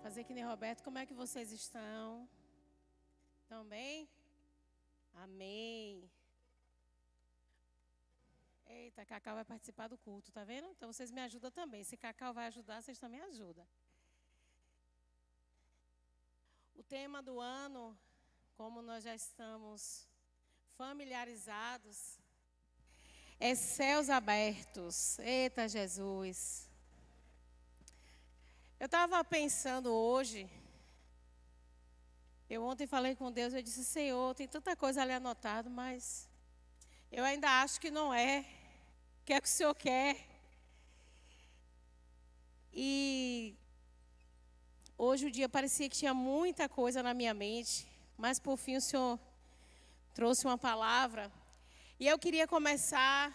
Fazer que nem Roberto. Como é que vocês estão? Estão bem? Amém. Eita, Cacau vai participar do culto, tá vendo? Então vocês me ajudam também. Se Cacau vai ajudar, vocês também ajudam. O tema do ano, como nós já estamos familiarizados, é céus abertos. Eita, Jesus. Eu estava pensando hoje, eu ontem falei com Deus, eu disse, Senhor, tem tanta coisa ali anotado, mas eu ainda acho que não é. O que é que o Senhor quer? E hoje o dia parecia que tinha muita coisa na minha mente, mas por fim o Senhor trouxe uma palavra. E eu queria começar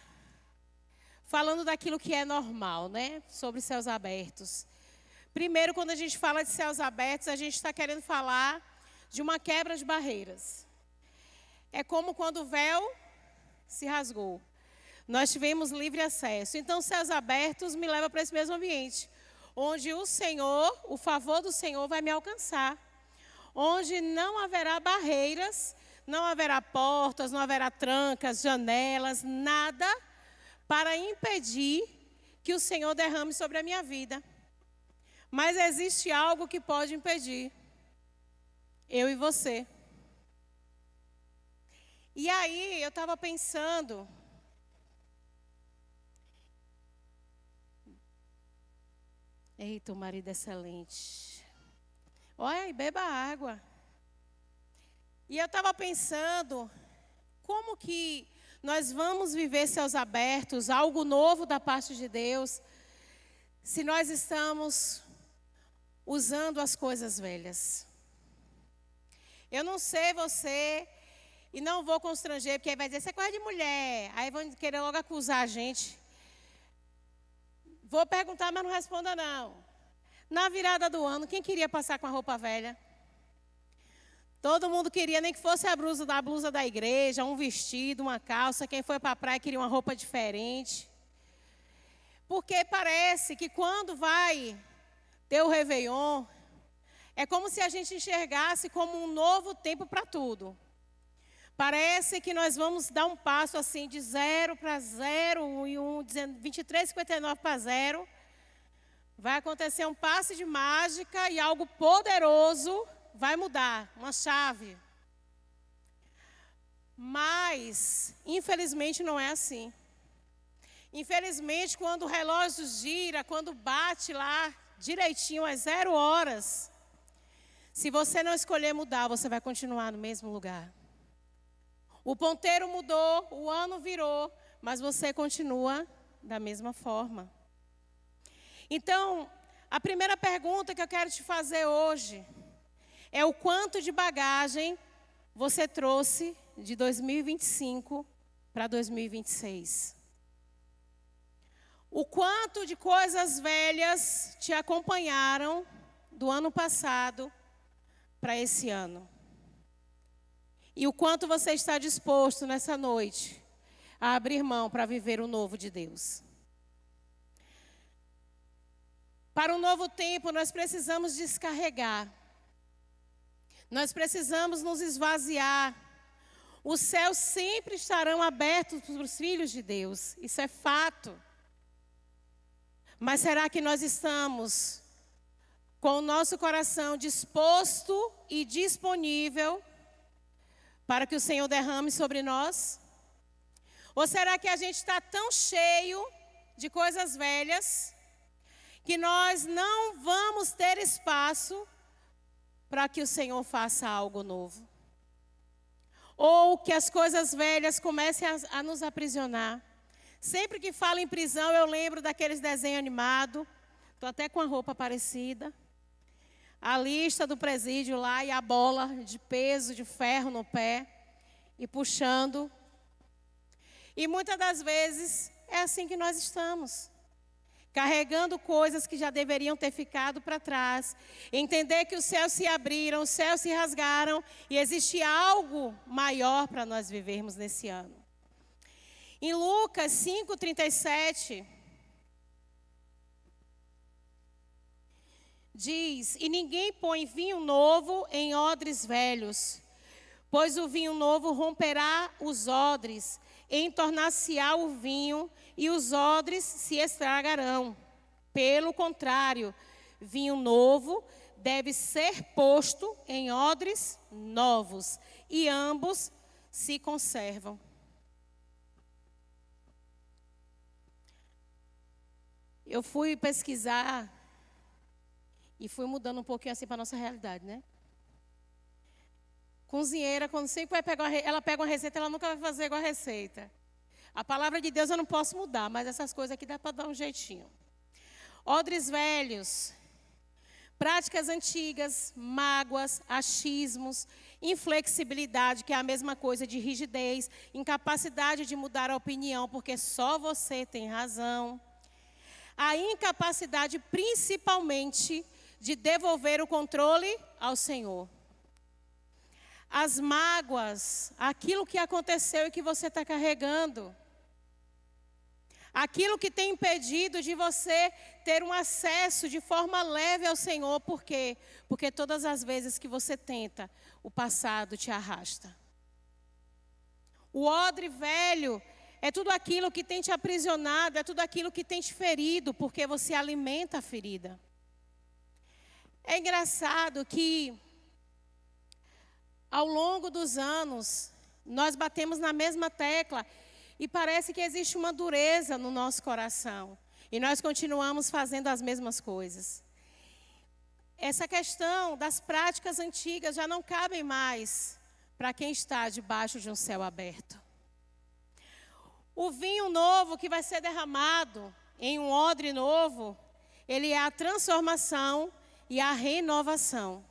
falando daquilo que é normal, né? Sobre céus abertos. Primeiro, quando a gente fala de céus abertos, a gente está querendo falar de uma quebra de barreiras. É como quando o véu se rasgou. Nós tivemos livre acesso. Então, céus abertos me leva para esse mesmo ambiente, onde o Senhor, o favor do Senhor vai me alcançar. Onde não haverá barreiras, não haverá portas, não haverá trancas, janelas, nada para impedir que o Senhor derrame sobre a minha vida. Mas existe algo que pode impedir. Eu e você. E aí, eu estava pensando. Eita, o marido é excelente. Olha, e beba água. E eu estava pensando, como que nós vamos viver céus abertos, algo novo da parte de Deus, se nós estamos usando as coisas velhas. Eu não sei você, e não vou constranger, porque aí vai dizer, isso é coisa de mulher. Aí vão querer logo acusar a gente. Vou perguntar, mas não responda não. Na virada do ano, quem queria passar com a roupa velha? Todo mundo queria, nem que fosse a blusa da igreja, um vestido, uma calça. Quem foi para a praia queria uma roupa diferente. Porque parece que quando vai ter o Réveillon, é como se a gente enxergasse como um novo tempo para tudo. Parece que nós vamos dar um passo assim de 0 para 0 e 23,59 para 0. Vai acontecer um passe de mágica e algo poderoso vai mudar, uma chave. Mas, infelizmente, não é assim. Infelizmente, quando o relógio gira, quando bate lá direitinho às 0 horas, se você não escolher mudar, você vai continuar no mesmo lugar. O ponteiro mudou, o ano virou, mas você continua da mesma forma. Então, a primeira pergunta que eu quero te fazer hoje é o quanto de bagagem você trouxe de 2025 para 2026. O quanto de coisas velhas te acompanharam do ano passado para esse ano. E o quanto você está disposto nessa noite a abrir mão para viver o novo de Deus. Para um novo tempo, nós precisamos descarregar. Nós precisamos nos esvaziar. Os céus sempre estarão abertos para os filhos de Deus. Isso é fato. Mas será que nós estamos com o nosso coração disposto e disponível para que o Senhor derrame sobre nós? Ou será que a gente está tão cheio de coisas velhas que nós não vamos ter espaço para que o Senhor faça algo novo? Ou que as coisas velhas comecem a nos aprisionar? Sempre que falo em prisão, eu lembro daqueles desenhos animados. Estou até com a roupa parecida. A lista do presídio lá e a bola de peso, de ferro no pé. E puxando. E muitas das vezes é assim que nós estamos. Carregando coisas que já deveriam ter ficado para trás. Entender que os céus se abriram, os céus se rasgaram. E existe algo maior para nós vivermos nesse ano. Em Lucas 5:37, diz: e ninguém põe vinho novo em odres velhos, pois o vinho novo romperá os odres, entornar-se-á o vinho, e os odres se estragarão. Pelo contrário, vinho novo deve ser posto em odres novos, e ambos se conservam. Eu fui pesquisar e fui mudando um pouquinho assim para a nossa realidade, né? Cozinheira, quando sempre vai pegar, ela pega uma receita, ela nunca vai fazer igual a receita. A palavra de Deus eu não posso mudar, mas essas coisas aqui dá para dar um jeitinho. Odres velhos, práticas antigas, mágoas, achismos, inflexibilidade, que é a mesma coisa de rigidez, incapacidade de mudar a opinião, porque só você tem razão. A incapacidade, principalmente, de devolver o controle ao Senhor. As mágoas, aquilo que aconteceu e que você está carregando. Aquilo que tem impedido de você ter um acesso de forma leve ao Senhor. Por quê? Porque todas as vezes que você tenta, o passado te arrasta. O odre velho é tudo aquilo que tem te aprisionado, é tudo aquilo que tem te ferido, porque você alimenta a ferida. É engraçado que, ao longo dos anos, nós batemos na mesma tecla e parece que existe uma dureza no nosso coração. E nós continuamos fazendo as mesmas coisas. Essa questão das práticas antigas já não cabem mais para quem está debaixo de um céu aberto. O vinho novo que vai ser derramado em um odre novo, ele é a transformação e a renovação.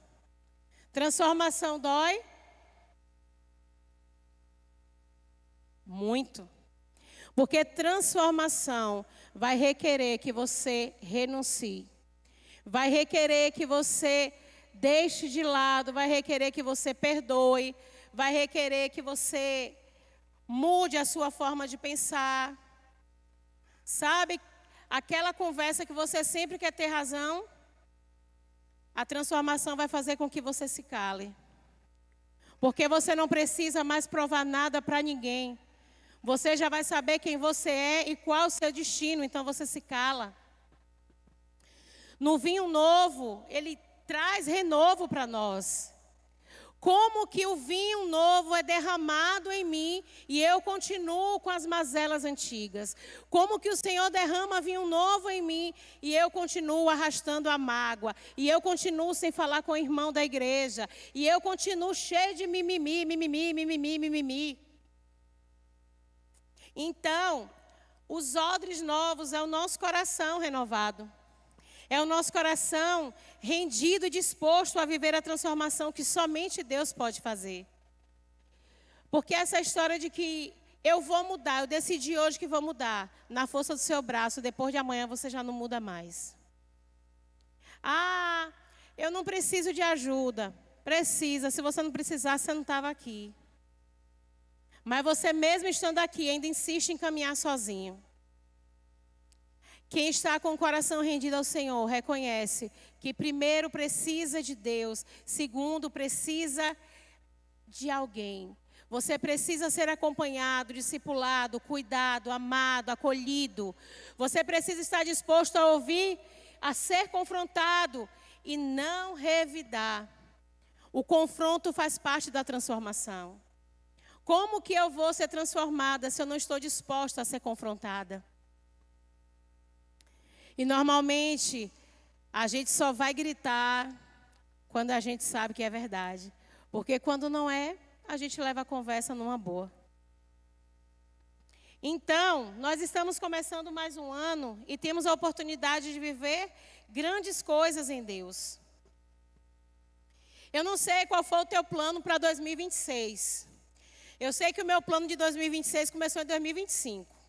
Transformação dói? Muito. Porque transformação vai requerer que você renuncie. Vai requerer que você deixe de lado, vai requerer que você perdoe, vai requerer que você mude a sua forma de pensar. Sabe, aquela conversa que você sempre quer ter razão, a transformação vai fazer com que você se cale. Porque você não precisa mais provar nada para ninguém. Você já vai saber quem você é e qual o seu destino, então você se cala. No vinho novo, ele traz renovo para nós. Como que o vinho novo é derramado em mim e eu continuo com as mazelas antigas? Como que o Senhor derrama vinho novo em mim e eu continuo arrastando a mágoa? E eu continuo sem falar com o irmão da igreja? E eu continuo cheio de mimimi, mimimi, mimimi, mimimi? Então, os odres novos é o nosso coração renovado. É o nosso coração rendido e disposto a viver a transformação que somente Deus pode fazer. Porque essa história de que eu vou mudar, eu decidi hoje que vou mudar, na força do seu braço, depois de amanhã você já não muda mais. Ah, eu não preciso de ajuda. Precisa, se você não precisar, você não estava aqui. Mas você mesmo estando aqui, ainda insiste em caminhar sozinho. Quem está com o coração rendido ao Senhor, reconhece que primeiro precisa de Deus, segundo precisa de alguém. Você precisa ser acompanhado, discipulado, cuidado, amado, acolhido. Você precisa estar disposto a ouvir, a ser confrontado e não revidar. O confronto faz parte da transformação. Como que eu vou ser transformada se eu não estou disposta a ser confrontada? E normalmente, a gente só vai gritar quando a gente sabe que é verdade. Porque quando não é, a gente leva a conversa numa boa. Então, nós estamos começando mais um ano e temos a oportunidade de viver grandes coisas em Deus. Eu não sei qual foi o teu plano para 2026. Eu sei que o meu plano de 2026 começou em 2025.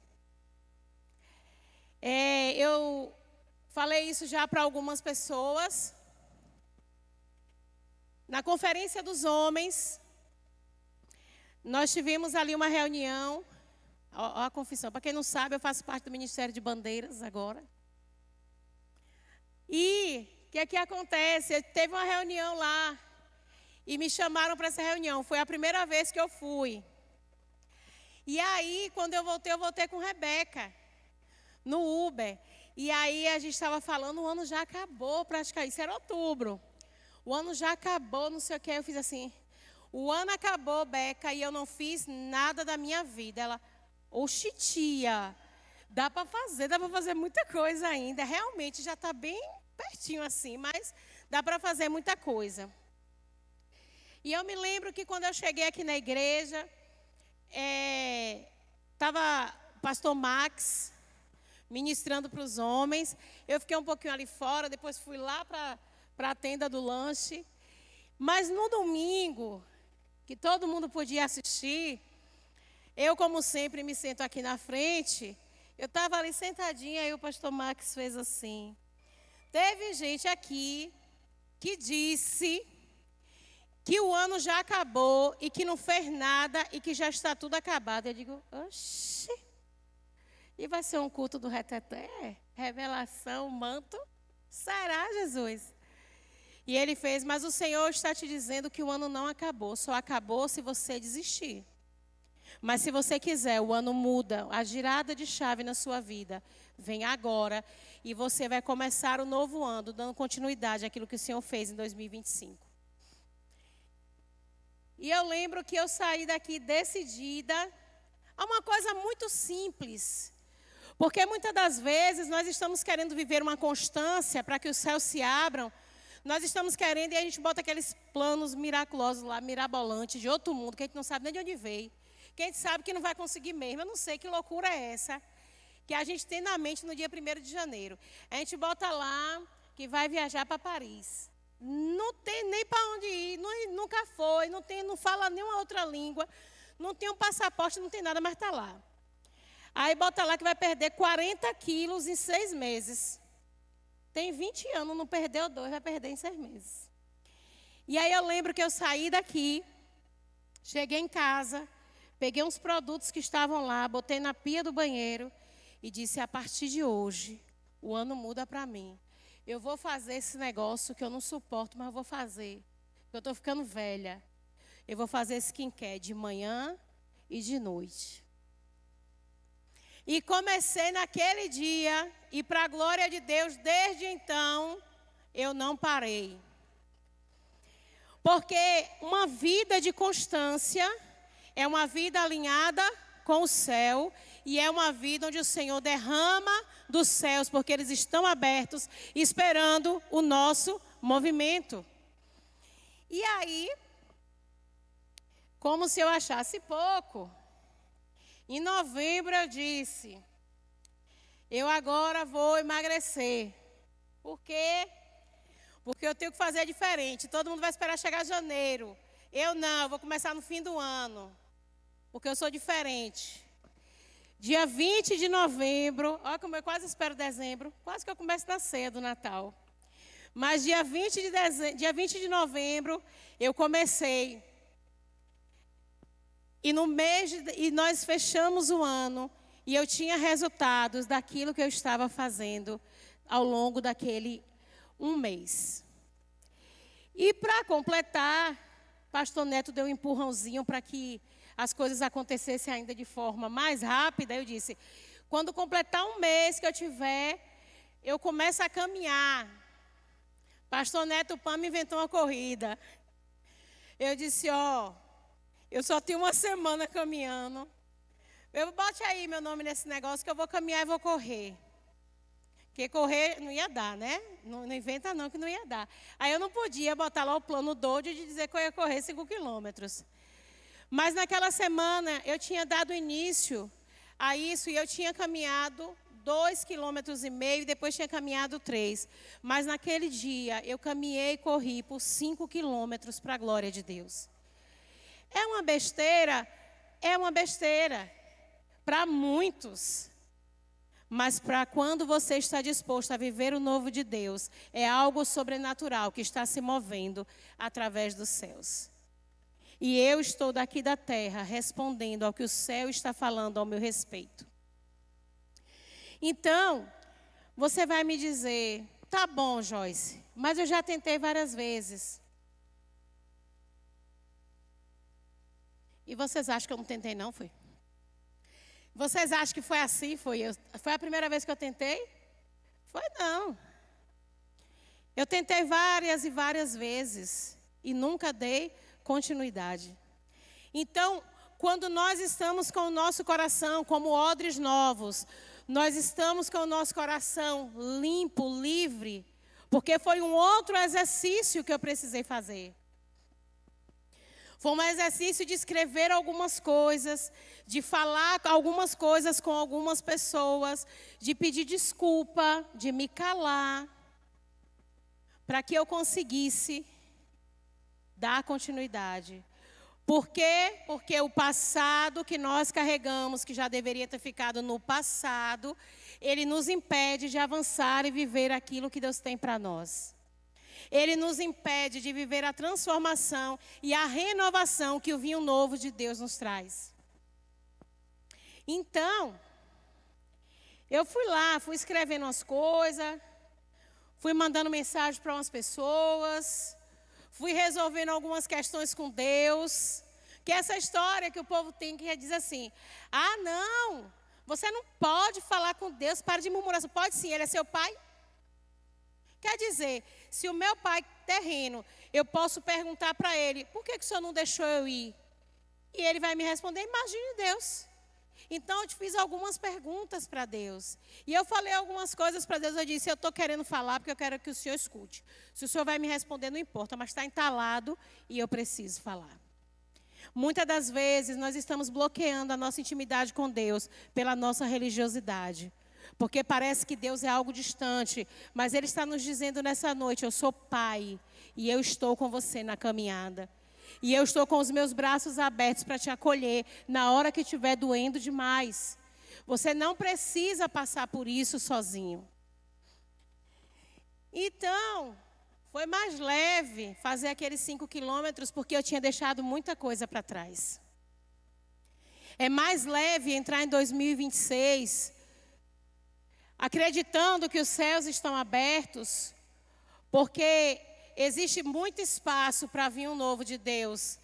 Eu falei isso já para algumas pessoas. Na Conferência dos Homens, nós tivemos ali uma reunião. Ó a confissão. Para quem não sabe, eu faço parte do Ministério de Bandeiras agora. E que acontece? Teve uma reunião lá e me chamaram para essa reunião. Foi a primeira vez que eu fui. E aí, quando eu voltei com Rebeca, no Uber. E aí a gente estava falando, o ano já acabou praticamente, isso era outubro. O ano já acabou, não sei o que. Eu fiz assim, o ano acabou, Beca, e eu não fiz nada da minha vida. Ela, oxi, tia, dá para fazer muita coisa ainda. Realmente já está bem pertinho assim, mas dá para fazer muita coisa. E eu me lembro que quando eu cheguei aqui na igreja, estava o pastor Max ministrando para os homens. Eu fiquei um pouquinho ali fora, depois fui lá para a tenda do lanche. Mas no domingo, que todo mundo podia assistir, eu, como sempre, me sento aqui na frente. Eu estava ali sentadinha e o pastor Max fez assim. Teve gente aqui que disse que o ano já acabou e que não fez nada e que já está tudo acabado. Eu digo, oxi, e vai ser um culto do reteté? Revelação, manto? Será, Jesus? E ele fez, mas o Senhor está te dizendo que o ano não acabou, só acabou se você desistir. Mas se você quiser, o ano muda, a girada de chave na sua vida vem agora e você vai começar o novo ano, dando continuidade àquilo que o Senhor fez em 2025. E eu lembro que eu saí daqui decidida a uma coisa muito simples. Porque muitas das vezes nós estamos querendo viver uma constância para que os céus se abram. Nós estamos querendo e a gente bota aqueles planos miraculosos lá, mirabolantes, de outro mundo, que a gente não sabe nem de onde veio. Que a gente sabe que não vai conseguir mesmo. Eu não sei que loucura é essa que a gente tem na mente no dia 1º de janeiro. A gente bota lá que vai viajar para Paris. Não tem nem para onde ir, nunca foi, não fala nenhuma outra língua, não tem um passaporte, não tem nada, mas está lá. Aí bota lá que vai perder 40 quilos em 6 meses. Tem 20 anos, não perdeu 2, vai perder em 6 meses. E aí eu lembro que eu saí daqui, cheguei em casa, peguei uns produtos que estavam lá, botei na pia do banheiro e disse, a partir de hoje, o ano muda para mim. Eu vou fazer esse negócio que eu não suporto, mas eu vou fazer. Eu estou ficando velha. Eu vou fazer skincare de manhã e de noite. E comecei naquele dia, e para a glória de Deus, desde então, eu não parei. Porque uma vida de constância é uma vida alinhada com o céu, e é uma vida onde o Senhor derrama dos céus, porque eles estão abertos, esperando o nosso movimento. E aí, como se eu achasse pouco, em novembro eu disse, eu agora vou emagrecer. Por quê? Porque eu tenho que fazer diferente. Todo mundo vai esperar chegar janeiro. Eu não, eu vou começar no fim do ano. Porque eu sou diferente. Dia 20 de novembro, olha como eu quase espero dezembro, quase que eu começo na ceia do Natal. Mas dia 20 de novembro, eu comecei. E nós fechamos o ano, e eu tinha resultados daquilo que eu estava fazendo ao longo daquele um mês. E para completar, pastor Neto deu um empurrãozinho para que as coisas acontecessem ainda de forma mais rápida. Eu disse, quando completar um mês que eu tiver, eu começo a caminhar. Pastor Neto Pan me inventou uma corrida. Eu disse, eu só tenho uma semana caminhando. Bote aí meu nome nesse negócio que eu vou caminhar e vou correr. Porque correr não ia dar, né? Não inventa não que não ia dar. Aí eu não podia botar lá o plano doido de dizer que eu ia correr 5 quilômetros. Mas naquela semana eu tinha dado início a isso e eu tinha caminhado 2,5 quilômetros e depois tinha caminhado 3. Mas naquele dia eu caminhei e corri por 5 quilômetros para a glória de Deus. É uma besteira para muitos. Mas para quando você está disposto a viver o novo de Deus, é algo sobrenatural que está se movendo através dos céus. E eu estou daqui da terra respondendo ao que o céu está falando ao meu respeito. Então, você vai me dizer, tá bom, Joyce, mas eu já tentei várias vezes. E vocês acham que eu não tentei, não? Foi? Vocês acham que foi assim? Foi a primeira vez que eu tentei? Foi não. Eu tentei várias e várias vezes e nunca dei continuidade. Então, quando nós estamos com o nosso coração como odres novos, nós estamos com o nosso coração limpo, livre, porque foi um outro exercício que eu precisei fazer. Foi um exercício de escrever algumas coisas, de falar algumas coisas com algumas pessoas, de pedir desculpa, de me calar, para que eu conseguisse dar continuidade. Por quê? Porque o passado que nós carregamos, que já deveria ter ficado no passado, ele nos impede de avançar e viver aquilo que Deus tem para nós. Ele nos impede de viver a transformação e a renovação que o vinho novo de Deus nos traz. Então, eu fui lá, fui escrevendo umas coisas, fui mandando mensagem para umas pessoas, fui resolvendo algumas questões com Deus. Que essa história que o povo tem que diz assim: ah, não, você não pode falar com Deus, para de murmurar. Você pode sim, Ele é seu pai. Quer dizer, se o meu pai terreno, eu posso perguntar para ele: por que o senhor não deixou eu ir? E ele vai me responder: imagine Deus. Então eu te fiz algumas perguntas para Deus. E eu falei algumas coisas para Deus. Eu disse: eu estou querendo falar porque eu quero que o senhor escute. Se o senhor vai me responder, não importa, mas está entalado e eu preciso falar. Muitas das vezes nós estamos bloqueando a nossa intimidade com Deus pela nossa religiosidade. Porque parece que Deus é algo distante, mas Ele está nos dizendo nessa noite: eu sou pai e eu estou com você na caminhada. E eu estou com os meus braços abertos para te acolher na hora que estiver doendo demais. Você não precisa passar por isso sozinho. Então, foi mais leve fazer aqueles 5 quilômetros, porque eu tinha deixado muita coisa para trás. É mais leve entrar em 2026... acreditando que os céus estão abertos, porque existe muito espaço para vinho novo de Deus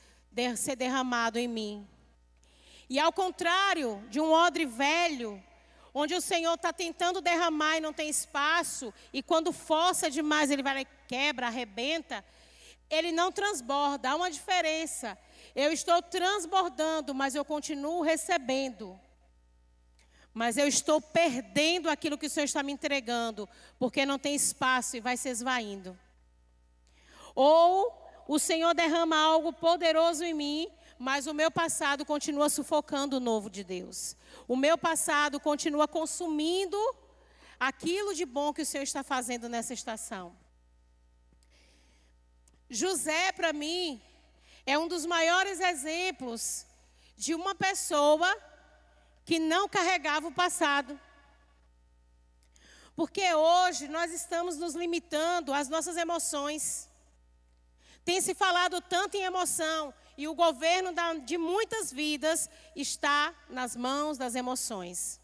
ser derramado em mim. E ao contrário de um odre velho, onde o Senhor está tentando derramar e não tem espaço, e quando força demais ele vai lá e quebra, arrebenta, ele não transborda. Há uma diferença. Eu estou transbordando, mas eu continuo recebendo. Mas eu estou perdendo aquilo que o Senhor está me entregando, porque não tem espaço e vai se esvaindo. Ou o Senhor derrama algo poderoso em mim, mas o meu passado continua sufocando o novo de Deus. O meu passado continua consumindo aquilo de bom que o Senhor está fazendo nessa estação. José, para mim, é um dos maiores exemplos de uma pessoa que não carregava o passado. Porque hoje nós estamos nos limitando às nossas emoções. Tem se falado tanto em emoção, e o governo de muitas vidas está nas mãos das emoções.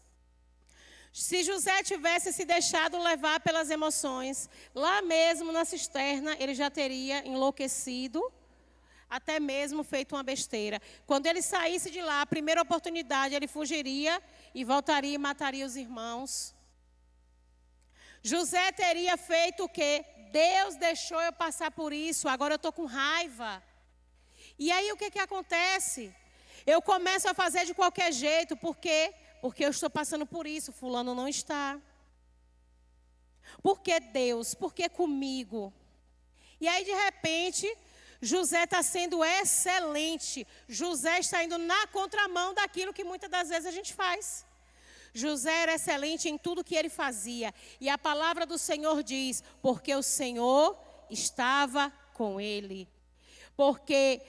Se José tivesse se deixado levar pelas emoções, lá mesmo na cisterna, ele já teria enlouquecido, até mesmo feito uma besteira. Quando ele saísse de lá, a primeira oportunidade, ele fugiria e voltaria e mataria os irmãos. José teria feito o quê? Deus deixou eu passar por isso, agora eu estou com raiva. E aí o que acontece? Eu começo a fazer de qualquer jeito, por quê? Porque eu estou passando por isso, fulano não está. Por que Deus? Por que comigo? E aí de repente... José está sendo excelente. José está indo na contramão daquilo que muitas das vezes a gente faz. José era excelente em tudo que ele fazia. E a palavra do Senhor diz: porque o Senhor estava com ele. Porque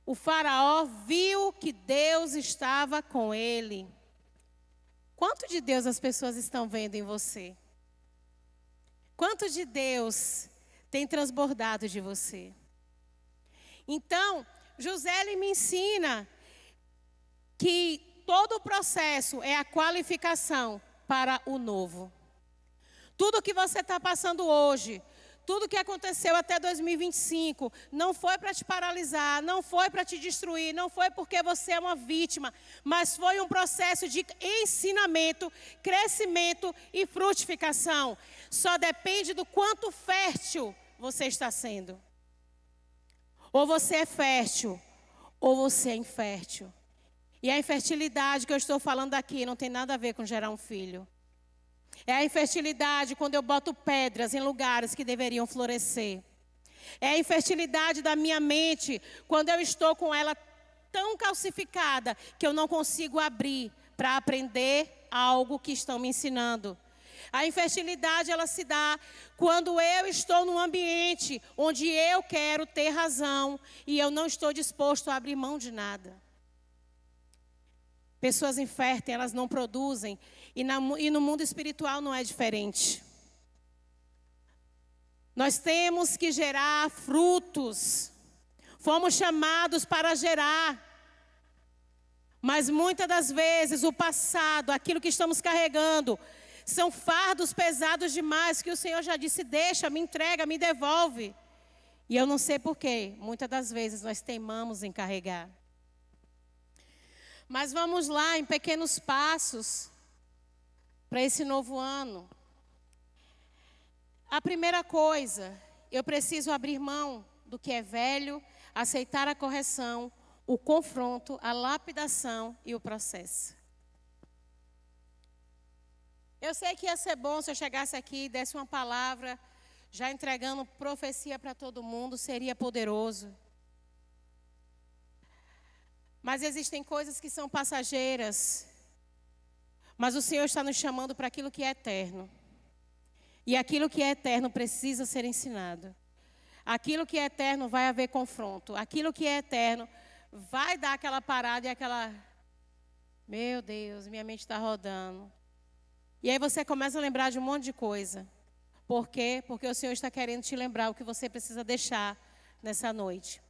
o faraó viu que Deus estava com ele. Quanto de Deus as pessoas estão vendo em você? Quanto de Deus tem transbordado de você? Então, José ele me ensina que todo o processo é a qualificação para o novo. Tudo que você está passando hoje, Tudo que aconteceu até 2025 não foi para te paralisar, não foi para te destruir, não foi porque você é uma vítima, mas foi um processo de ensinamento, crescimento e frutificação. Só depende do quanto fértil você está sendo. Ou você é fértil, ou você é infértil. E a infertilidade que eu estou falando aqui não tem nada a ver com gerar um filho. É a infertilidade quando eu boto pedras em lugares que deveriam florescer. É a infertilidade da minha mente quando eu estou com ela tão calcificada que eu não consigo abrir para aprender algo que estão me ensinando. A infertilidade, ela se dá quando eu estou num ambiente onde eu quero ter razão e eu não estou disposto a abrir mão de nada. Pessoas inférteis, elas não produzem. E no mundo espiritual não é diferente. Nós temos que gerar frutos. Fomos chamados para gerar. Mas muitas das vezes o passado, aquilo que estamos carregando, são fardos pesados demais que o Senhor já disse, deixa, me entrega, me devolve. E eu não sei porquê. Muitas das vezes nós teimamos em carregar. Mas vamos lá, em pequenos passos, para esse novo ano. A primeira coisa, eu preciso abrir mão do que é velho, aceitar a correção, o confronto, a lapidação e o processo. Eu sei que ia ser bom se eu chegasse aqui e desse uma palavra, já entregando profecia para todo mundo, seria poderoso. Mas existem coisas que são passageiras. Mas o Senhor está nos chamando para aquilo que é eterno. E aquilo que é eterno precisa ser ensinado. Aquilo que é eterno vai haver confronto. Aquilo que é eterno vai dar aquela parada e aquela... Meu Deus, minha mente está rodando. E aí você começa a lembrar de um monte de coisa. Por quê? Porque o Senhor está querendo te lembrar o que você precisa deixar nessa noite.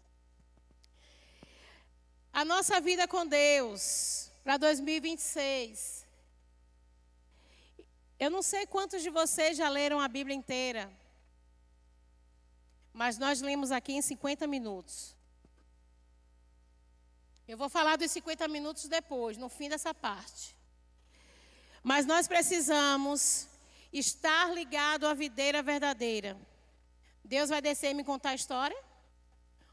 A nossa vida com Deus, para 2026. Eu não sei quantos de vocês já leram a Bíblia inteira. Mas nós lemos aqui em 50 minutos. Eu vou falar dos 50 minutos depois, no fim dessa parte. Mas nós precisamos estar ligado à videira verdadeira. Deus vai descer e me contar a história?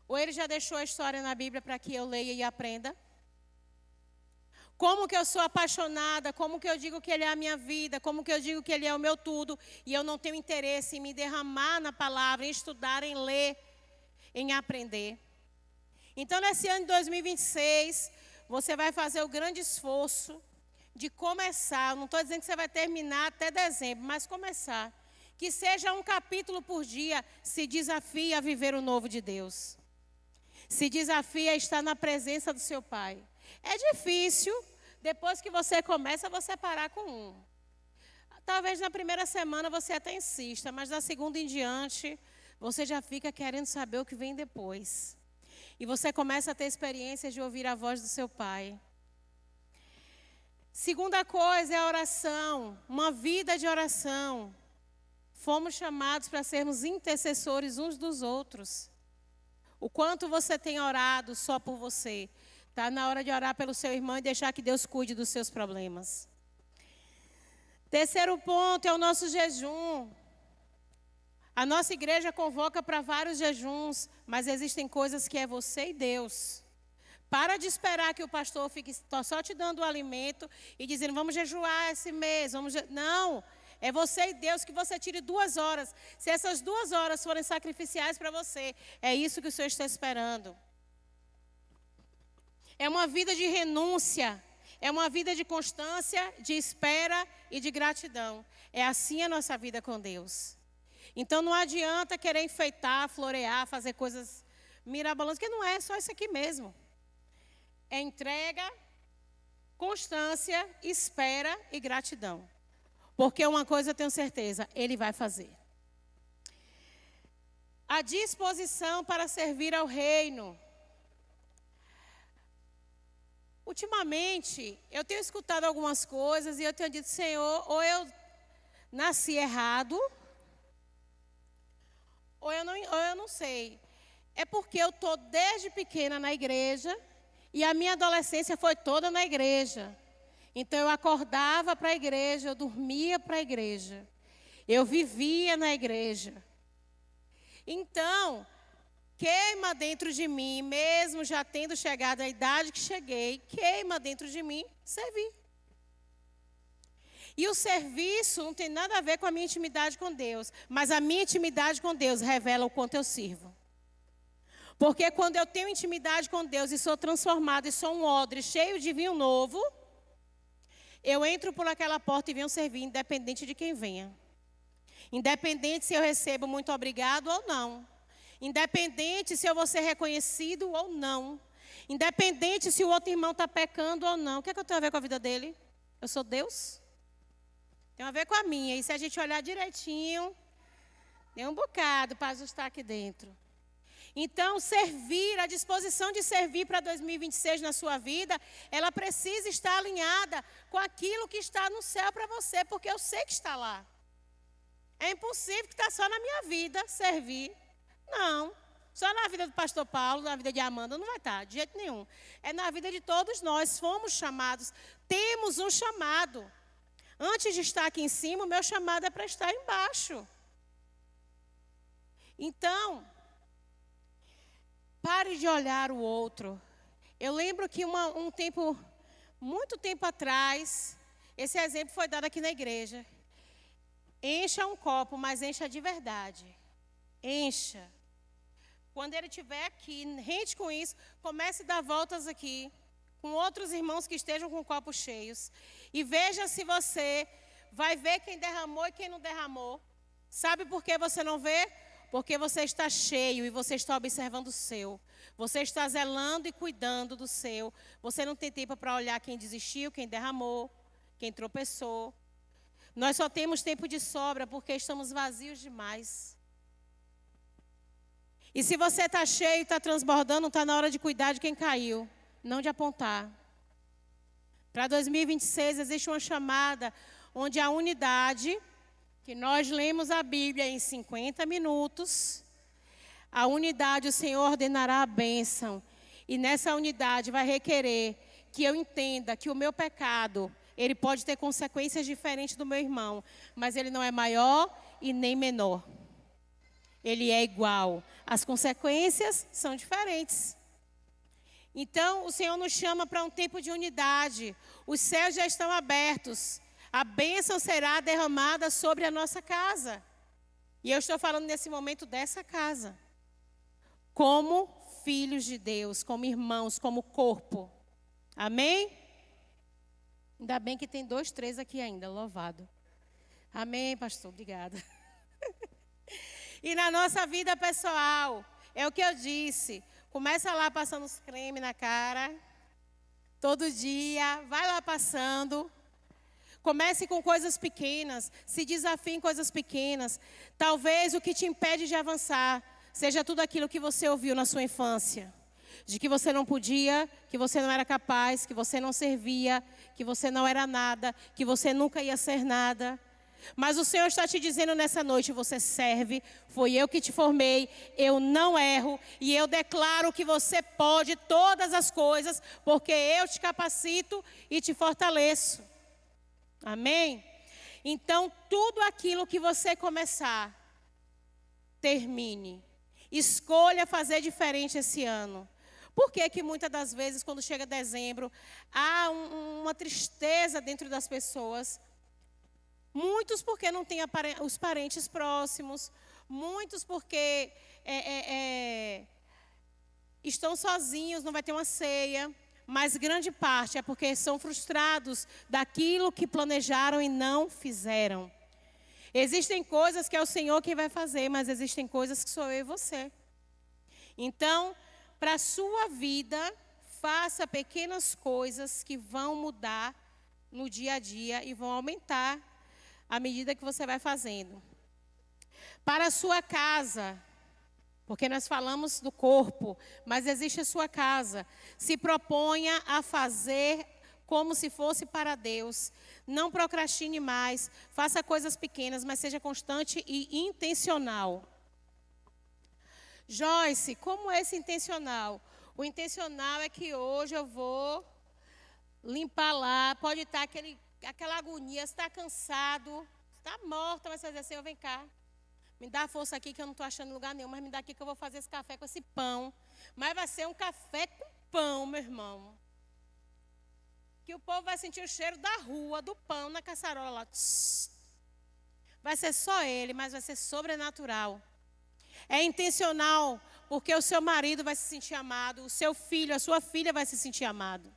Ou Ele já deixou a história na Bíblia para que eu leia e aprenda? Como que eu sou apaixonada, como que eu digo que Ele é a minha vida, como que eu digo que Ele é o meu tudo, e eu não tenho interesse em me derramar na palavra, em estudar, em ler, em aprender. Então, nesse ano de 2026, você vai fazer o grande esforço de começar, não estou dizendo que você vai terminar até dezembro, mas começar. Que seja um capítulo por dia, se desafie a viver o novo de Deus. Se desafia a estar na presença do seu Pai. É difícil, depois que você começa, você parar com um. Talvez na primeira semana você até insista, mas da segunda em diante, você já fica querendo saber o que vem depois. E você começa a ter experiências de ouvir a voz do seu Pai. Segunda coisa é a oração, uma vida de oração. Fomos chamados para sermos intercessores uns dos outros. O quanto você tem orado só por você. Está na hora de orar pelo seu irmão e deixar que Deus cuide dos seus problemas. Terceiro ponto é o nosso jejum. A nossa igreja convoca para vários jejuns, mas existem coisas que é você e Deus. Para de esperar que o pastor fique só te dando o alimento e dizendo, vamos jejuar esse mês. Não, é você e Deus que você tire 2 horas. Se essas 2 horas forem sacrificiais para você, é isso que o Senhor está esperando. É uma vida de renúncia, é uma vida de constância, de espera e de gratidão. É assim a nossa vida com Deus. Então não adianta querer enfeitar, florear, fazer coisas mirabolantes, que não é só isso aqui mesmo. É entrega, constância, espera e gratidão. Porque uma coisa eu tenho certeza, Ele vai fazer. A disposição para servir ao reino. Ultimamente, eu tenho escutado algumas coisas e eu tenho dito, Senhor, ou eu nasci errado, ou eu não sei. É porque eu estou desde pequena na igreja e a minha adolescência foi toda na igreja. Então eu acordava para a igreja, eu dormia para a igreja. Eu vivia na igreja. Então, queima dentro de mim, mesmo já tendo chegado à idade que cheguei, queima dentro de mim servir. E o serviço não tem nada a ver com a minha intimidade com Deus, mas a minha intimidade com Deus revela o quanto eu sirvo. Porque quando eu tenho intimidade com Deus e sou transformada e sou um odre cheio de vinho novo, eu entro por aquela porta e venho servir, independente de quem venha. Independente se eu recebo muito obrigado ou não. Independente se eu vou ser reconhecido ou não. Independente se o outro irmão está pecando ou não. O que é que eu tenho a ver com a vida dele? Eu sou Deus? Tem a ver com a minha. E se a gente olhar direitinho, tem um bocado para ajustar aqui dentro. Então, servir, a disposição de servir para 2026 na sua vida, ela precisa estar alinhada com aquilo que está no céu para você, porque eu sei que está lá. É impossível que está só na minha vida servir. Não. Só na vida do pastor Paulo, na vida de Amanda, não vai estar, de jeito nenhum. É na vida de todos nós, fomos chamados, temos um chamado. Antes de estar aqui em cima, o meu chamado é para estar embaixo. Então, pare de olhar o outro. Eu lembro que muito tempo atrás, esse exemplo foi dado aqui na igreja. Encha um copo, mas encha de verdade. Encha. Quando ele estiver aqui, rente com isso, comece a dar voltas aqui, com outros irmãos que estejam com copos cheios. E veja se você vai ver quem derramou e quem não derramou. Sabe por que você não vê? Porque você está cheio e você está observando o seu. Você está zelando e cuidando do seu. Você não tem tempo para olhar quem desistiu, quem derramou, quem tropeçou. Nós só temos tempo de sobra porque estamos vazios demais. E se você está cheio e está transbordando, está na hora de cuidar de quem caiu, não de apontar. Para 2026 existe uma chamada onde a unidade, que nós lemos a Bíblia em 50 minutos, a unidade o Senhor ordenará a bênção. E nessa unidade vai requerer que eu entenda que o meu pecado, ele pode ter consequências diferentes do meu irmão, mas ele não é maior e nem menor. Ele é igual. As consequências são diferentes. Então, o Senhor nos chama para um tempo de unidade. Os céus já estão abertos. A bênção será derramada sobre a nossa casa. E eu estou falando nesse momento dessa casa. Como filhos de Deus, como irmãos, como corpo. Amém? Ainda bem que tem 2, 3 aqui ainda, louvado. Amém, pastor, obrigada. E na nossa vida pessoal, é o que eu disse. Começa lá passando os cremes na cara, todo dia, vai lá passando. Comece com coisas pequenas, se desafie em coisas pequenas. Talvez o que te impede de avançar seja tudo aquilo que você ouviu na sua infância. De que você não podia, que você não era capaz, que você não servia, que você não era nada, que você nunca ia ser nada. Mas o Senhor está te dizendo nessa noite, você serve, foi eu que te formei, eu não erro, e eu declaro que você pode todas as coisas, porque eu te capacito e te fortaleço. Amém? Então, tudo aquilo que você começar, termine. Escolha fazer diferente esse ano. Por que que muitas das vezes, quando chega dezembro, há uma tristeza dentro das pessoas? Muitos porque não têm os parentes próximos, muitos porque estão sozinhos, não vai ter uma ceia, mas grande parte é porque são frustrados daquilo que planejaram e não fizeram. Existem coisas que é o Senhor quem vai fazer, mas existem coisas que sou eu e você. Então, para a sua vida, faça pequenas coisas que vão mudar no dia a dia e vão aumentar à medida que você vai fazendo. Para a sua casa, porque nós falamos do corpo, mas existe a sua casa. Se proponha a fazer como se fosse para Deus. Não procrastine mais, faça coisas pequenas, mas seja constante e intencional. Joyce, como é esse intencional? O intencional é que hoje eu vou limpar lá, pode estar aquela agonia, você está cansado, está morta, mas você vai dizer, Senhor, vem cá. Me dá força aqui que eu não estou achando lugar nenhum, mas me dá aqui que eu vou fazer esse café com esse pão. Mas vai ser um café com pão, meu irmão. Que o povo vai sentir o cheiro da rua, do pão na caçarola lá. Vai ser só ele, mas vai ser sobrenatural. É intencional, porque o seu marido vai se sentir amado, o seu filho, a sua filha vai se sentir amado.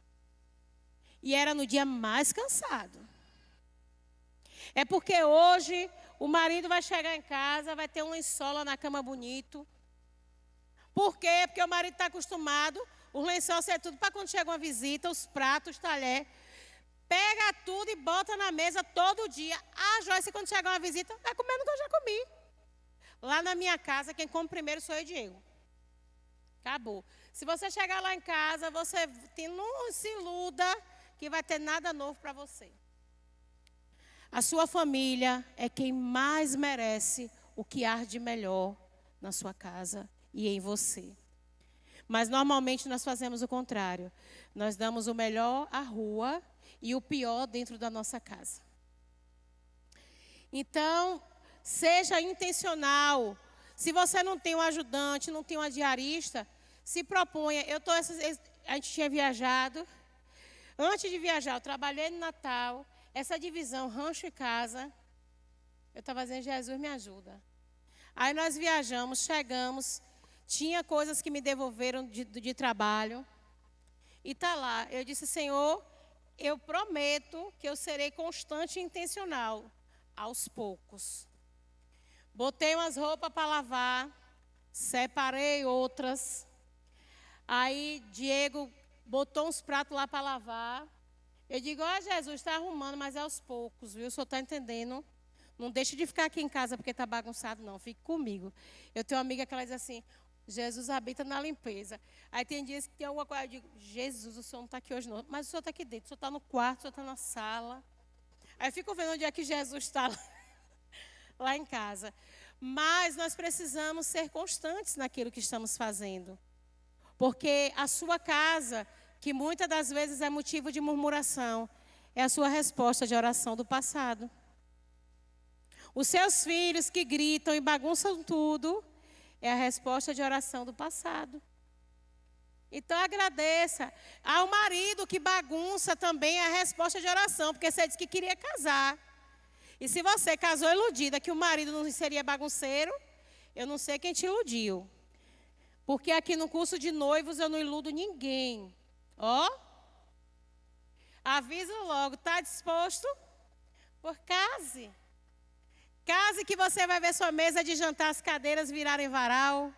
E era no dia mais cansado. É porque hoje o marido vai chegar em casa, vai ter um lençol na cama bonito. Por quê? Porque o marido está acostumado, o lençol ser tudo para quando chega uma visita, os pratos, os talher. Pega tudo e bota na mesa todo dia. Ah, Joyce, quando chegar uma visita, vai comendo o que eu já comi. Lá na minha casa, quem come primeiro sou eu e Diego. Acabou. Se você chegar lá em casa, você não se iluda que vai ter nada novo para você. A sua família é quem mais merece o que há de melhor na sua casa e em você. Mas normalmente nós fazemos o contrário. Nós damos o melhor à rua e o pior dentro da nossa casa. Então, seja intencional. Se você não tem um ajudante, não tem uma diarista, se proponha. A gente tinha viajado. Antes de viajar, eu trabalhei no Natal. Essa divisão, rancho e casa, eu estava dizendo, Jesus, me ajuda. Aí nós viajamos, chegamos, tinha coisas que me devolveram de trabalho. E está lá, eu disse, Senhor, eu prometo que eu serei constante e intencional, aos poucos. Botei umas roupas para lavar, separei outras. Aí Diego botou uns pratos lá para lavar. Eu digo, Jesus, está arrumando, mas é aos poucos, viu? O senhor está entendendo? Não deixe de ficar aqui em casa porque está bagunçado, não. Fique comigo. Eu tenho uma amiga que ela diz assim, Jesus habita na limpeza. Aí tem dias que tem alguma coisa, eu digo, Jesus, o senhor não está aqui hoje não. Mas o senhor está aqui dentro, o senhor está no quarto, o senhor está na sala. Aí eu fico vendo onde é que Jesus está lá em casa. Mas nós precisamos ser constantes naquilo que estamos fazendo. Porque a sua casa, que muitas das vezes é motivo de murmuração, é a sua resposta de oração do passado. Os seus filhos que gritam e bagunçam tudo, é a resposta de oração do passado. Então agradeça. Ao marido que bagunça também é a resposta de oração, porque você disse que queria casar. E se você casou iludida que o marido não seria bagunceiro, eu não sei quem te iludiu. Porque aqui no curso de noivos eu não iludo ninguém. Ó, aviso logo, está disposto? Por case. Case que você vai ver sua mesa de jantar, as cadeiras virarem varal.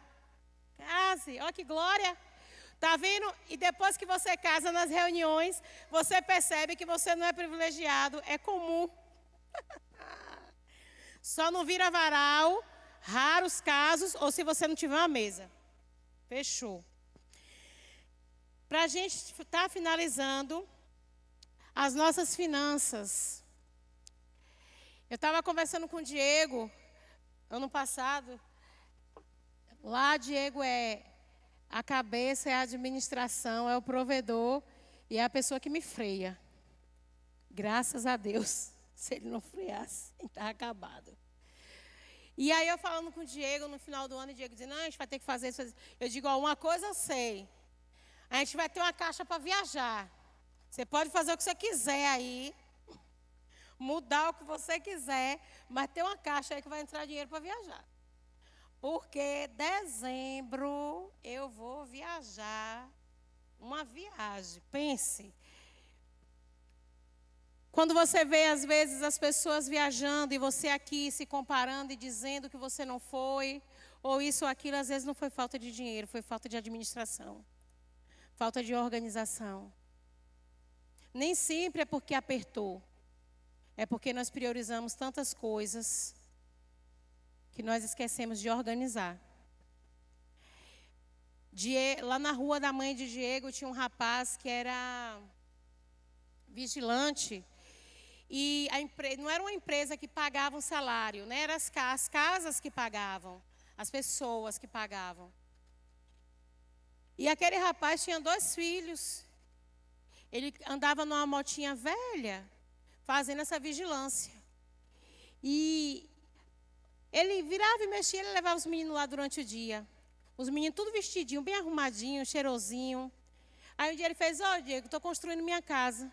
Case, ó que glória. Tá vendo? E depois que você casa nas reuniões, você percebe que você não é privilegiado, é comum. Só não vira varal, raros casos, ou se você não tiver uma mesa. Fechou. Para a gente estar finalizando, as nossas finanças. Eu estava conversando com o Diego, ano passado. Lá, Diego é a cabeça, é a administração, é o provedor e é a pessoa que me freia. Graças a Deus, se ele não freasse, estava acabado. E aí eu falando com o Diego no final do ano, o Diego dizendo, não, a gente vai ter que fazer isso. Eu digo, ó, uma coisa eu sei. A gente vai ter uma caixa para viajar. Você pode fazer o que você quiser aí, mudar o que você quiser, mas tem uma caixa aí que vai entrar dinheiro para viajar. Porque dezembro eu vou viajar, uma viagem, pense. Quando você vê, às vezes, as pessoas viajando e você aqui se comparando e dizendo que você não foi, ou isso ou aquilo, às vezes não foi falta de dinheiro, foi falta de administração. Falta de organização. Nem sempre é porque apertou. É porque nós priorizamos tantas coisas que nós esquecemos de organizar. Lá na rua da mãe de Diego tinha um rapaz que era vigilante. E não era uma empresa que pagava um salário, né? Eram as casas que pagavam, as pessoas que pagavam. E aquele rapaz tinha 2 filhos. Ele andava numa motinha velha, fazendo essa vigilância. E ele virava e mexia, ele levava os meninos lá durante o dia. Os meninos tudo vestidinho, bem arrumadinho, cheirosinho. Aí um dia ele fez, Diego, estou construindo minha casa.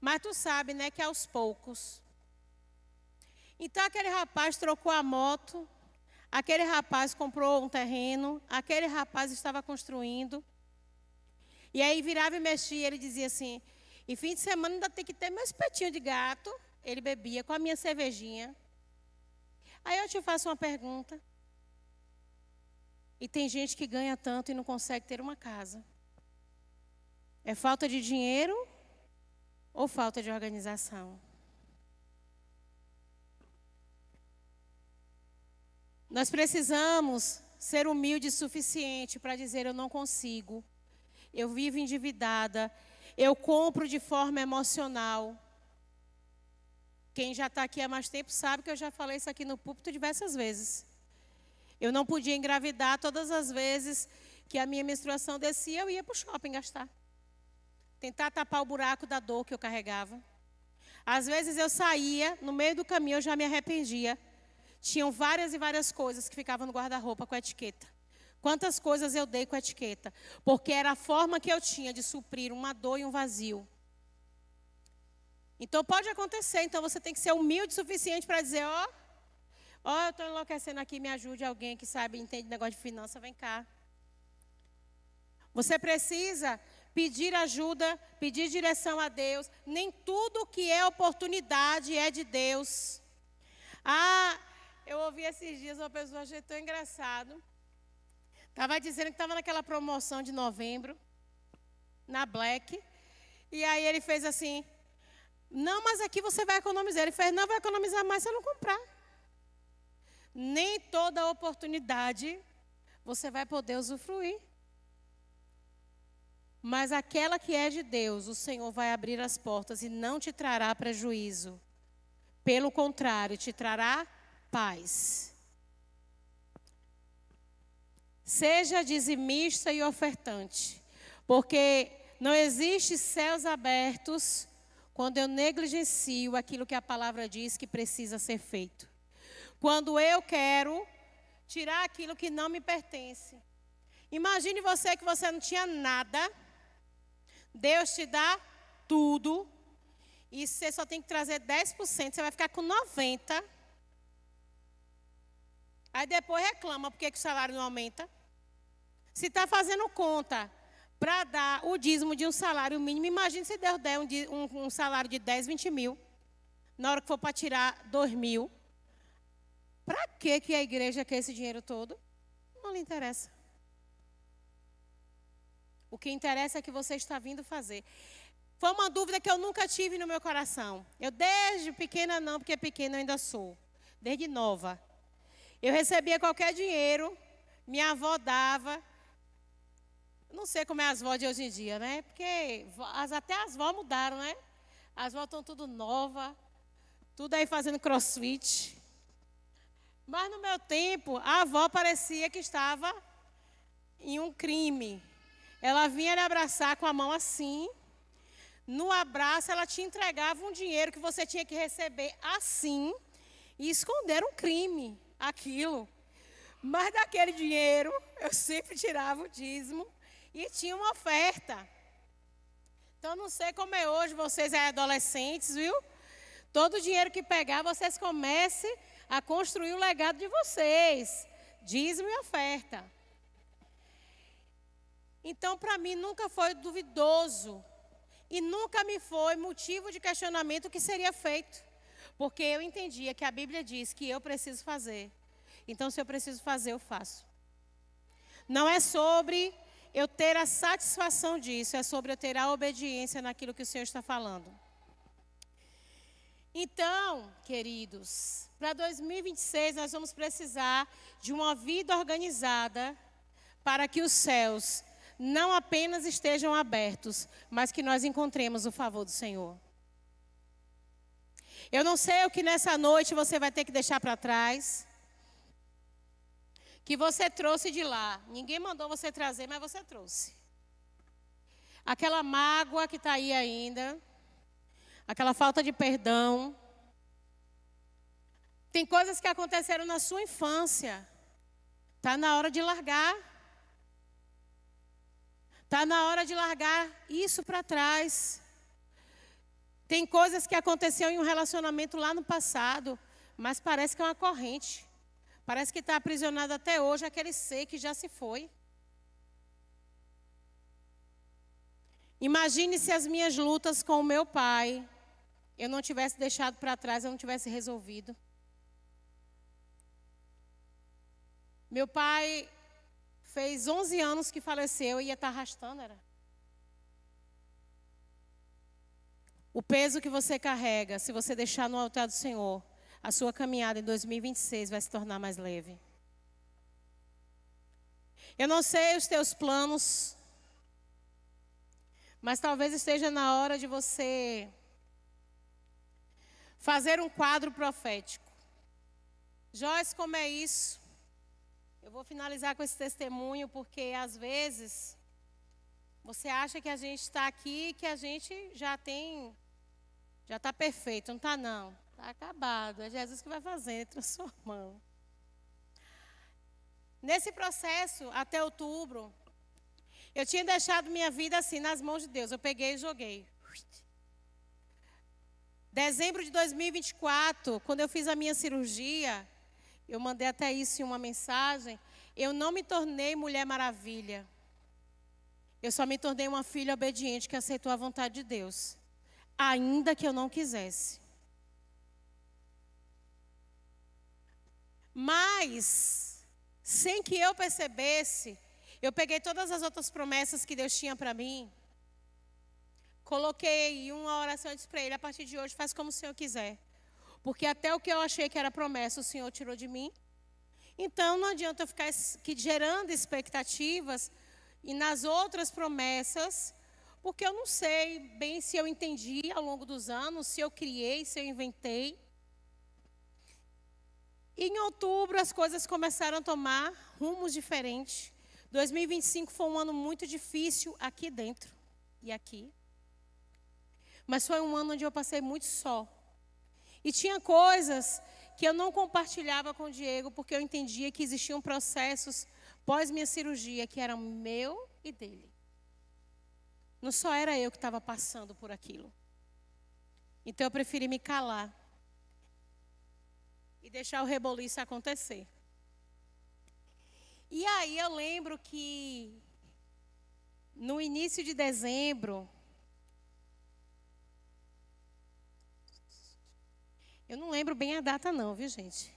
Mas tu sabe, né, que é aos poucos. Então aquele rapaz trocou a moto, aquele rapaz comprou um terreno, aquele rapaz estava construindo. E aí virava e mexia, ele dizia assim, e fim de semana ainda tem que ter meu espetinho de gato. Ele bebia com a minha cervejinha. Aí eu te faço uma pergunta. E tem gente que ganha tanto e não consegue ter uma casa. É falta de dinheiro ou falta de organização? Nós precisamos ser humildes o suficiente para dizer, eu não consigo. Eu vivo endividada. Eu compro de forma emocional. Quem já está aqui há mais tempo sabe que eu já falei isso aqui no púlpito diversas vezes. Eu não podia engravidar todas as vezes que a minha menstruação descia, eu ia para o shopping gastar. Tentar tapar o buraco da dor que eu carregava. Às vezes eu saía, no meio do caminho eu já me arrependia. Tinham várias e várias coisas que ficavam no guarda-roupa com a etiqueta. Quantas coisas eu dei com a etiqueta? Porque era a forma que eu tinha de suprir uma dor e um vazio. Então pode acontecer, então você tem que ser humilde o suficiente para dizer, eu estou enlouquecendo aqui, me ajude alguém que sabe, entende negócio de finança, vem cá. Você precisa pedir ajuda, pedir direção a Deus. Nem tudo que é oportunidade é de Deus. Eu ouvi esses dias uma pessoa, achei tão engraçado. Estava dizendo que estava naquela promoção de novembro, na Black. E aí ele fez assim, não, mas aqui você vai economizar. Ele fez, não, vai economizar mais se eu não comprar. Nem toda oportunidade você vai poder usufruir. Mas aquela que é de Deus, o Senhor vai abrir as portas e não te trará prejuízo. Pelo contrário, te trará paz. Seja dizimista e ofertante, porque não existe céus abertos quando eu negligencio aquilo que a palavra diz que precisa ser feito. Quando eu quero tirar aquilo que não me pertence. Imagine você que você não tinha nada, Deus te dá tudo, e você só tem que trazer 10%, você vai ficar com 90%. Aí depois reclama porque que o salário não aumenta. Se está fazendo conta para dar o dízimo de um salário mínimo, imagine se Deus der um salário de 10, 20 mil, na hora que for para tirar 2 mil. Para que a igreja quer esse dinheiro todo? Não lhe interessa. O que interessa é que você está vindo fazer. Foi uma dúvida que eu nunca tive no meu coração. Eu desde pequena não, porque pequena eu ainda sou. Desde nova. Eu recebia qualquer dinheiro, minha avó dava. Não sei como é as vós de hoje em dia, né? Porque até as vós mudaram, né? As vós estão tudo nova, tudo aí fazendo crossfit. Mas no meu tempo, a avó parecia que estava em um crime. Ela vinha lhe abraçar com a mão assim. No abraço, ela te entregava um dinheiro que você tinha que receber assim. E esconder um crime, aquilo. Mas daquele dinheiro, eu sempre tirava o dízimo e tinha uma oferta. Então, não sei como é hoje, vocês aí adolescentes, viu? Todo o dinheiro que pegar, vocês comecem a construir o legado de vocês. Dízimo e oferta. Então, para mim, nunca foi duvidoso. E nunca me foi motivo de questionamento o que seria feito. Porque eu entendia que a Bíblia diz que eu preciso fazer. Então, se eu preciso fazer, eu faço. Não é sobre eu ter a satisfação disso, é sobre eu ter a obediência naquilo que o Senhor está falando. Então, queridos, para 2026 nós vamos precisar de uma vida organizada para que os céus não apenas estejam abertos, mas que nós encontremos o favor do Senhor. Eu não sei o que nessa noite você vai ter que deixar para trás, que você trouxe de lá. Ninguém mandou você trazer, mas você trouxe. Aquela mágoa que está aí ainda, aquela falta de perdão. Tem coisas que aconteceram na sua infância. Está na hora de largar. Está na hora de largar isso para trás. Tem coisas que aconteceram em um relacionamento lá no passado, mas parece que é uma corrente. Parece que está aprisionado até hoje aquele ser que já se foi. Imagine se as minhas lutas com o meu pai, eu não tivesse deixado para trás, eu não tivesse resolvido. Meu pai fez 11 anos que faleceu e ia estar arrastando, era. O peso que você carrega, se você deixar no altar do Senhor, a sua caminhada em 2026 vai se tornar mais leve. Eu não sei os teus planos, mas talvez esteja na hora de você fazer um quadro profético. Joyce, como é isso? Eu vou finalizar com esse testemunho, porque às vezes você acha que a gente está aqui, que a gente já está perfeito. Não está, não. Está acabado. É Jesus que vai fazer, transformando. Nesse processo, até outubro, eu tinha deixado minha vida assim, nas mãos de Deus. Eu peguei e joguei. Dezembro de 2024, quando eu fiz a minha cirurgia, eu mandei até isso em uma mensagem, eu não me tornei Mulher Maravilha. Eu só me tornei uma filha obediente que aceitou a vontade de Deus. Ainda que eu não quisesse. Mas, sem que eu percebesse, eu peguei todas as outras promessas que Deus tinha para mim, coloquei uma oração e disse para Ele, a partir de hoje faz como o Senhor quiser. Porque até o que eu achei que era promessa, o Senhor tirou de mim. Então, não adianta eu ficar gerando expectativas e nas outras promessas, porque eu não sei bem se eu entendi ao longo dos anos, se eu criei, se eu inventei. E em outubro as coisas começaram a tomar rumos diferentes. 2025 foi um ano muito difícil aqui dentro e aqui. Mas foi um ano onde eu passei muito só. E tinha coisas que eu não compartilhava com o Diego, porque eu entendia que existiam processos pós minha cirurgia, que eram meu e dele. Não só era eu que estava passando por aquilo. Então eu preferi me calar. E deixar o reboliço acontecer. E aí eu lembro que no início de dezembro, eu não lembro bem a data não, viu gente?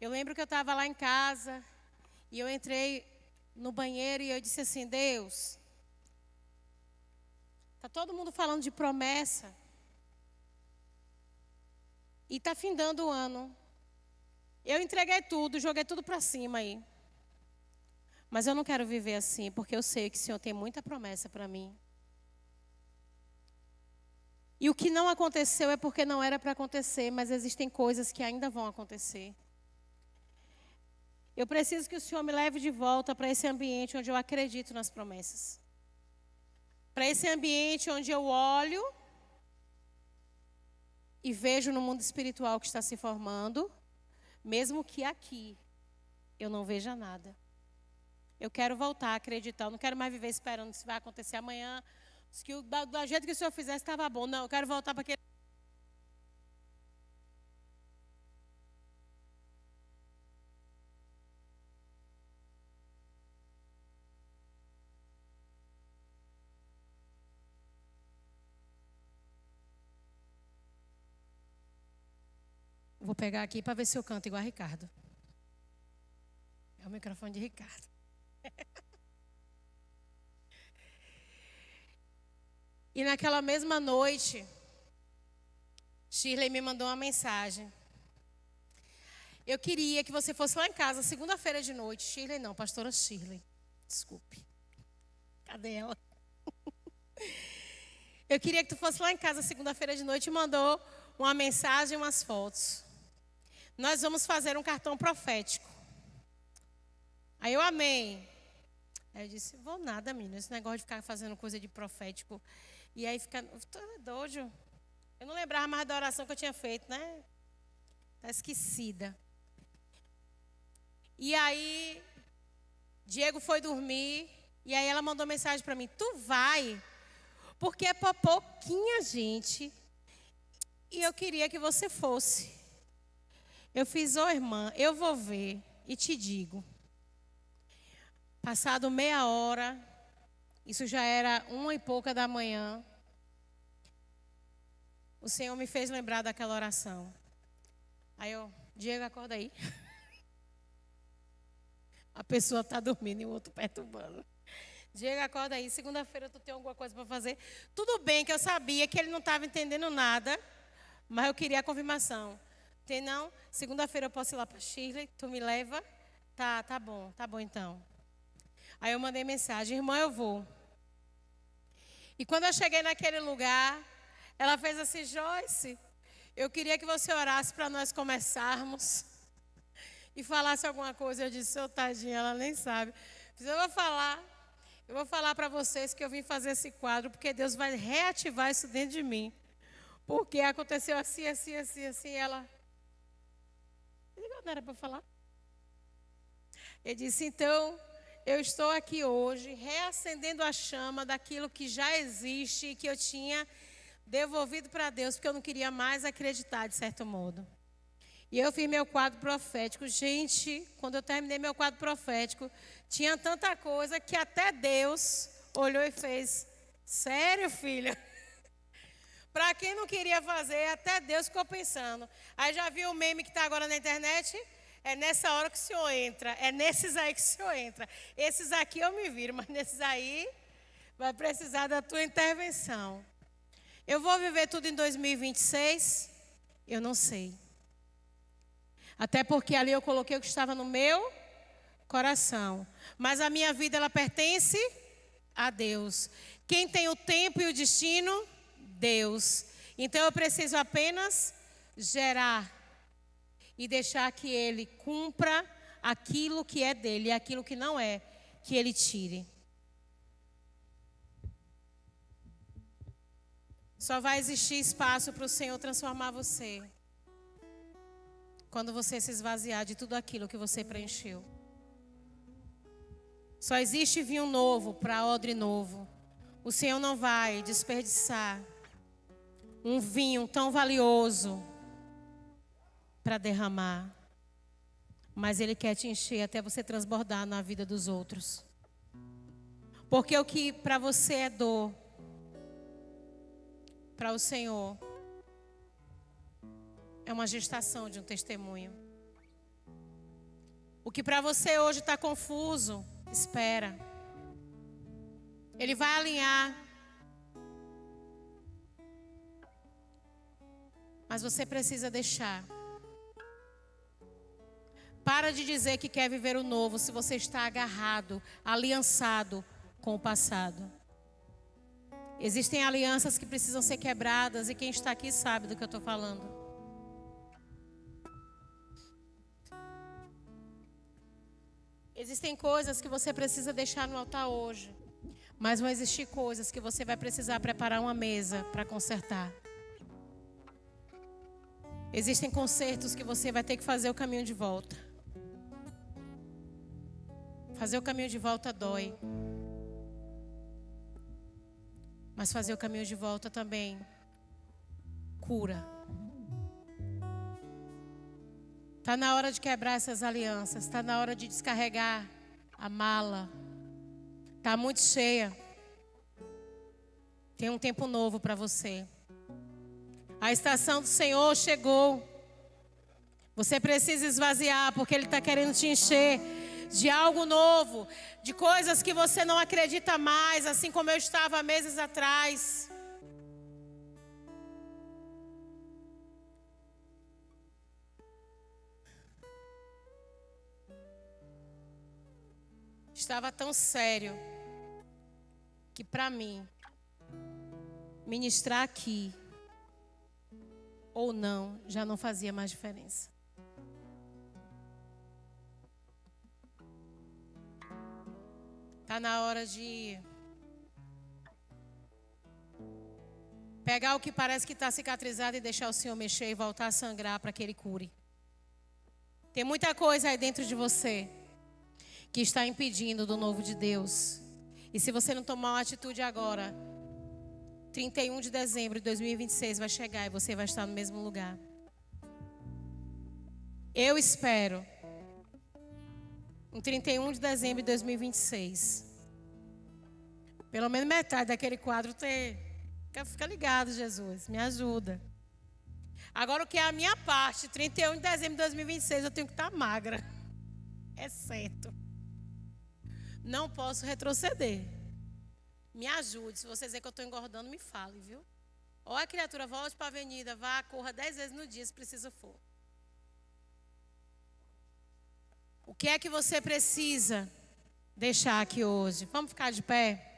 Eu lembro que eu estava lá em casa e eu entrei no banheiro e eu disse assim, Deus, está todo mundo falando de promessa e está findando o ano. Eu entreguei tudo, joguei tudo para cima aí. Mas eu não quero viver assim, porque eu sei que o Senhor tem muita promessa para mim. E o que não aconteceu é porque não era para acontecer, mas existem coisas que ainda vão acontecer. Eu preciso que o Senhor me leve de volta para esse ambiente onde eu acredito nas promessas. Para esse ambiente onde eu olho e vejo no mundo espiritual que está se formando, mesmo que aqui eu não veja nada. Eu quero voltar a acreditar, eu não quero mais viver esperando se vai acontecer amanhã. Que do jeito que o Senhor fizesse estava bom. Não, eu quero voltar para aquele... Vou pegar aqui para ver se eu canto igual a Ricardo. É o microfone de Ricardo. E naquela mesma noite, Shirley me mandou uma mensagem. Eu queria que você fosse lá em casa, segunda-feira de noite. Shirley não, pastora Shirley. Desculpe. Cadê ela? Eu queria que tu fosse lá em casa, segunda-feira de noite, e mandou uma mensagem e umas fotos. Nós vamos fazer um cartão profético. Aí eu amém. Aí eu disse, vou nada, menina, esse negócio de ficar fazendo coisa de profético. E aí fica, tô doido. Eu não lembrava mais da oração que eu tinha feito, né? Tá esquecida. E aí, Diego foi dormir, e aí ela mandou mensagem para mim, tu vai, porque é para pouquinha gente, e eu queria que você fosse. Eu fiz, irmã, eu vou ver e te digo. Passado meia hora, isso já era 1h pouca da manhã, o Senhor me fez lembrar daquela oração. Aí eu, Diego, acorda aí. A pessoa está dormindo e o outro perturbando. Diego, acorda aí, segunda-feira tu tem alguma coisa para fazer. Tudo bem que eu sabia que ele não estava entendendo nada, mas eu queria a confirmação. Tem não? Segunda-feira eu posso ir lá para Shirley, tu me leva? Tá bom então. Aí eu mandei mensagem, irmã, eu vou. E quando eu cheguei naquele lugar, ela fez assim, Joyce, eu queria que você orasse para nós começarmos. E falasse alguma coisa, eu disse, tadinha, ela nem sabe. Eu vou falar para vocês que eu vim fazer esse quadro, porque Deus vai reativar isso dentro de mim. Porque aconteceu assim, ela... Não era para falar? Ele disse, então, eu estou aqui hoje, reacendendo a chama daquilo que já existe e que eu tinha devolvido para Deus, porque eu não queria mais acreditar, de certo modo. E eu fiz meu quadro profético. Gente, quando eu terminei meu quadro profético, tinha tanta coisa que até Deus olhou e fez, sério, filha? Para quem não queria fazer, até Deus ficou pensando. Aí já viu o meme que está agora na internet? É nessa hora que o senhor entra. É nesses aí que o senhor entra. Esses aqui eu me viro, mas nesses aí vai precisar da tua intervenção. Eu vou viver tudo em 2026? Eu não sei. Até porque ali eu coloquei o que estava no meu coração. Mas a minha vida, ela pertence a Deus. Quem tem o tempo e o destino? Deus. Então eu preciso apenas gerar e deixar que Ele cumpra aquilo que é dele e aquilo que não é, que Ele tire. Só vai existir espaço para o Senhor transformar você quando você se esvaziar de tudo aquilo que você preencheu. Só existe vinho novo para odre novo. O Senhor não vai desperdiçar um vinho tão valioso para derramar. Mas Ele quer te encher até você transbordar na vida dos outros. Porque o que para você é dor, para o Senhor é uma gestação de um testemunho. O que para você hoje está confuso, espera. Ele vai alinhar. Mas você precisa deixar. Para de dizer que quer viver o novo se você está agarrado, aliançado com o passado. Existem alianças que precisam ser quebradas e quem está aqui sabe do que eu estou falando. Existem coisas que você precisa deixar no altar hoje. Mas vão existir coisas que você vai precisar preparar uma mesa para consertar. Existem consertos que você vai ter que fazer o caminho de volta. Fazer o caminho de volta dói. Mas fazer o caminho de volta também cura. Está na hora de quebrar essas alianças. Está na hora de descarregar a mala. Está muito cheia. Tem um tempo novo para você. A estação do Senhor chegou. Você precisa esvaziar, porque Ele está querendo te encher de algo novo, de coisas que você não acredita mais, assim como eu estava meses atrás. Estava tão sério que para mim, ministrar aqui ou não, já não fazia mais diferença. Está na hora de pegar o que parece que está cicatrizado e deixar o Senhor mexer e voltar a sangrar para que Ele cure. Tem muita coisa aí dentro de você que está impedindo do novo de Deus. E se você não tomar uma atitude agora, 31 de dezembro de 2026 vai chegar e você vai estar no mesmo lugar. Eu espero, em 31 de dezembro de 2026, pelo menos metade daquele quadro ter... Fica ligado, Jesus, me ajuda. Agora o que é a minha parte, 31 de dezembro de 2026, eu tenho que estar magra. É certo. Não posso retroceder. Me ajude. Se você dizer que eu estou engordando, me fale, viu? Ou a criatura volte para a avenida, vá, corra 10 vezes no dia, se precisa for. O que é que você precisa deixar aqui hoje? Vamos ficar de pé?